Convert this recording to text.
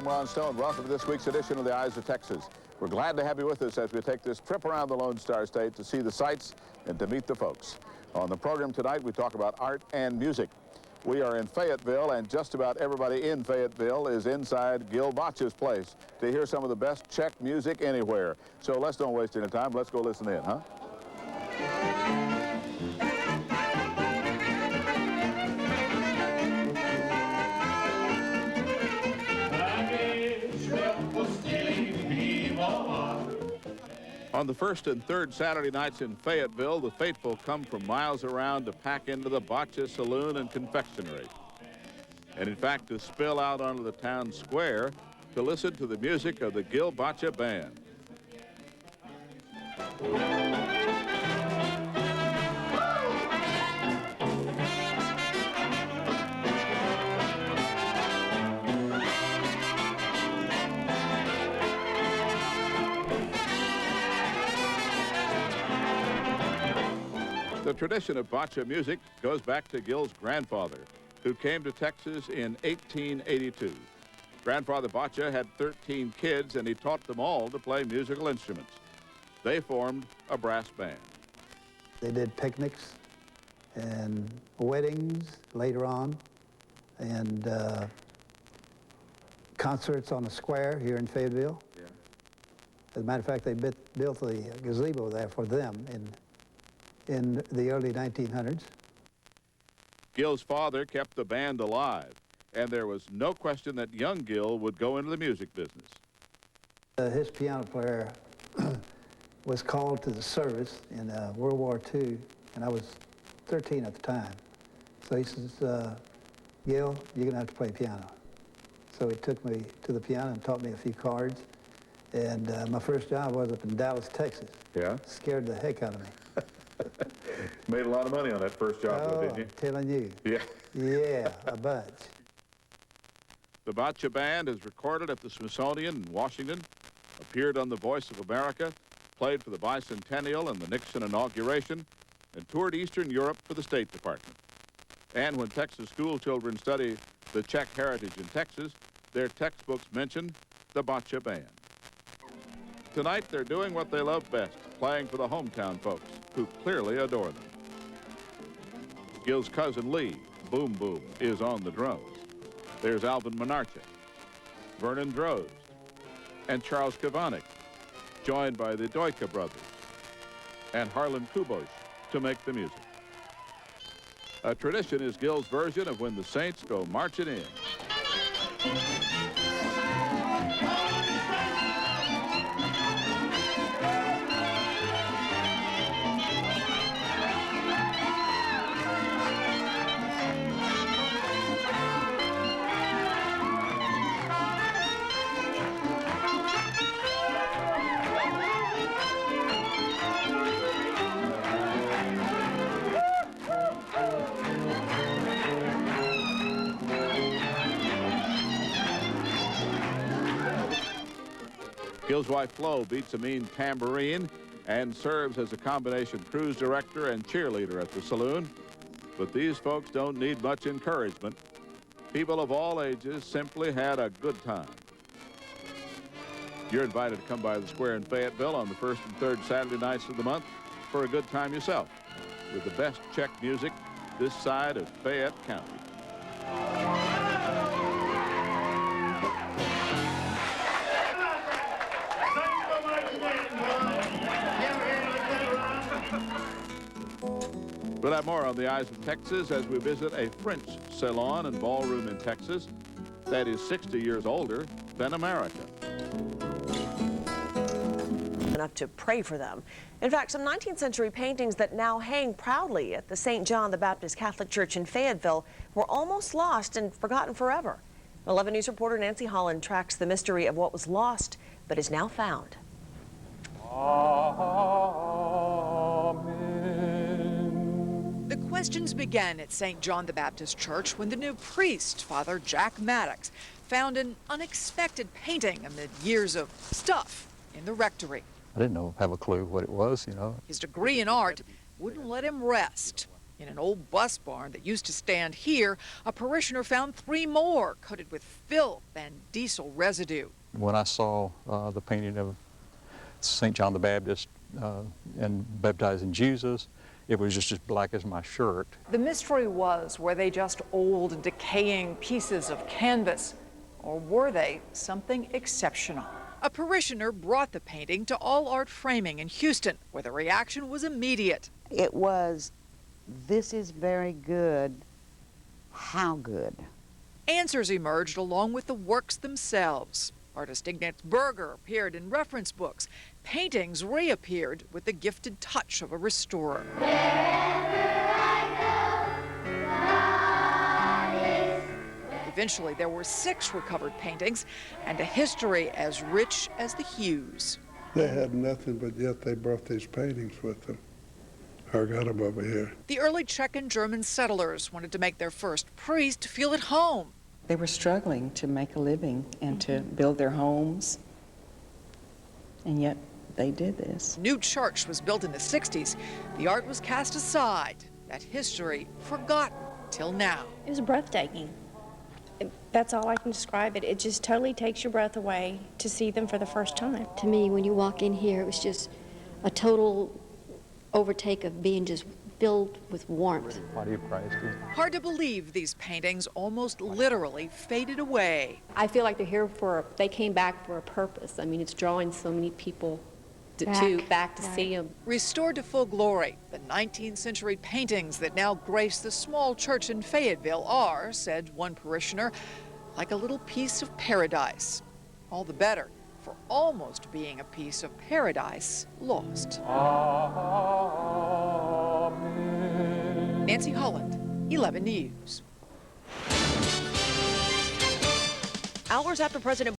I'm Ron Stone. Welcome to this week's edition of the Eyes of Texas. We're glad to have you with us as we take this trip around the Lone Star State to see the sights and to meet the folks. On the program tonight, we talk about art and music. We are in Fayetteville, and just about everybody in Fayetteville is inside Gil Baca's place to hear some of the best Czech music anywhere. So let's don't waste any time. Let's go listen in, huh? On the first and third Saturday nights in Fayetteville, the faithful come from miles around to pack into the Baca Saloon and confectionery. And in fact, to spill out onto the town square to listen to the music of the Gil Baca Band. The tradition of Baca music goes back to Gil's grandfather, who came to Texas in 1882. Grandfather Baca had 13 kids, and he taught them all to play musical instruments. They formed a brass band. They did picnics and weddings later on, and concerts on the square here in Fayetteville. Yeah. As a matter of fact, they built the gazebo there for them in the early 1900s. Gil's father kept the band alive, and there was no question that young Gil would go into the music business. His piano player was called to the service in World War II, and I was 13 at the time. So he says, Gil, you're gonna have to play piano. So he took me to the piano and taught me a few chords, and my first job was up in Dallas, Texas. Yeah? Scared the heck out of me. Made a lot of money on that first job, though, didn't you? I'm telling you. Yeah. Yeah, a bunch. The Baca Band is recorded at the Smithsonian in Washington, appeared on The Voice of America, played for the bicentennial and the Nixon inauguration, and toured Eastern Europe for the State Department. And when Texas school children study the Czech heritage in Texas, their textbooks mention the Baca Band. Tonight, they're doing what they love best, playing for the hometown folks, who clearly adore them. Gil's cousin Lee, Boom Boom, is on the drums. There's Alvin Menarche, Vernon Drozd, and Charles Kavanik, joined by the Doika brothers, and Harlan Kubosh to make the music. A tradition is Gil's version of When the Saints Go Marching In. Gil's wife Flo beats a mean tambourine and serves as a combination cruise director and cheerleader at the Saloon. But these folks don't need much encouragement. People of all ages simply had a good time. You're invited to come by the square in Fayetteville on the first and third Saturday nights of the month for a good time yourself with the best Czech music this side of Fayette County. We'll have more on the Eyes of Texas as we visit a French salon and ballroom in Texas that is 60 years older than America. Enough to pray for them. In fact, some 19th century paintings that now hang proudly at the St. John the Baptist Catholic Church in Fayetteville were almost lost and forgotten forever. 11 News reporter Nancy Holland tracks the mystery of what was lost but is now found. The questions began at St. John the Baptist Church when the new priest, Father Jack Maddox, found an unexpected painting amid years of stuff in the rectory. I didn't have a clue what it was, you know. His degree in art wouldn't let him rest. In an old bus barn that used to stand here, a parishioner found 3 more coated with filth and diesel residue. When I saw the painting of St. John the Baptist and baptizing Jesus, it was just as black as my shirt. The mystery was, were they just old, decaying pieces of canvas, or were they something exceptional? A parishioner brought the painting to All Art Framing in Houston, where the reaction was immediate. It was, this is very good. How good? Answers emerged along with the works themselves. Artist Ignaz Berger appeared in reference books. Paintings reappeared with the gifted touch of a restorer. Eventually, there were 6 recovered paintings and a history as rich as the hues. They had nothing, but yet they brought these paintings with them. I got them over here. The early Czech and German settlers wanted to make their first priest feel at home. They were struggling to make a living and to build their homes, and yet they did this. New church was built in the 60s. The art was cast aside, that history forgotten till now. It was breathtaking. That's all I can describe it. It just totally takes your breath away to see them for the first time. To me, when you walk in here, it was just a total overtake of being just filled with warmth. Body of Christ. Hard to believe these paintings almost literally faded away. I feel like they came back for a purpose. I mean, it's drawing so many people back to see them. Restored to full glory, the 19th century paintings that now grace the small church in Fayetteville are, said one parishioner, like a little piece of paradise. All the better for almost being a piece of paradise lost. Amen. Nancy Holland, 11 News. Hours after President